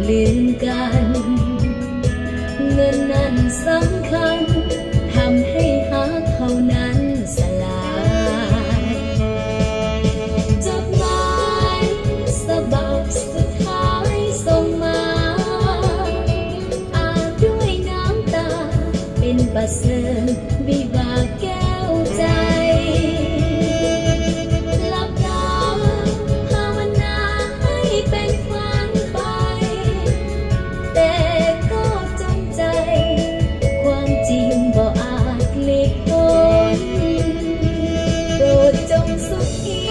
ลืมกันเงินนั้นสำคัญทำให้ฮักเขานั้นสลายจดหมายฉบับสุดท้ายส่งมาอ่านด้วยน้ำตาเป็นประเสริฐวิวาแก้วใจหลับตาภาวนาให้เป็นฝันไปแต่ก็จงใจความจริงบ่อาจหลีกพ้นโปรดจงสุขี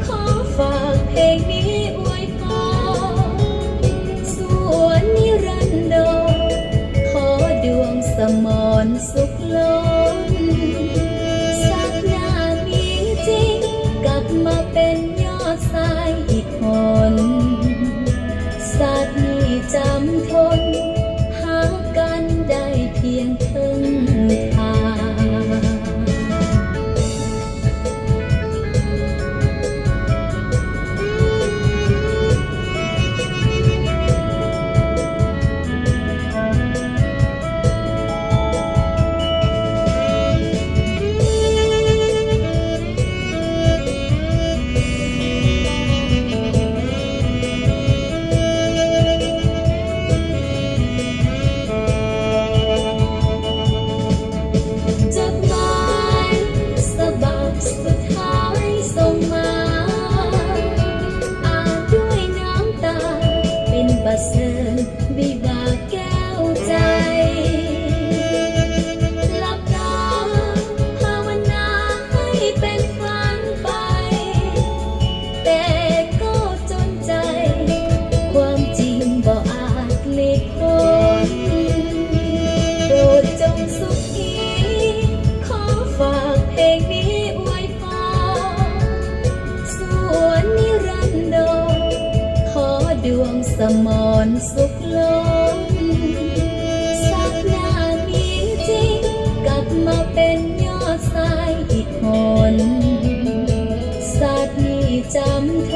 ขอฝากเพลงนี้อวยพรส่วนนิรันดรขอดวงสมรสุขล้นสักหน้ามีจริงกลับมาเป็นยอดชายอีกคนชาตินี้จำทนหากันได้เพียงครึ่งทางจดหมายฉบับสุดท้ายส่งมาอ่านด้วยน้ำตาเป็นประเสริฐวิวาแก้วใจหลับตาภาวนาให้เป็นฝันไปแต่ก็จนใจความจริงบ่อาจหลีกพ้นโปรดจงสุขีขอฝากเพลงนี้อวยพรส่วนนิรันดรขอดวงสมรสุขล้นสักหน้ามีจริงกลับมาเป็นยอดชายอีกคนชาตินี้จำท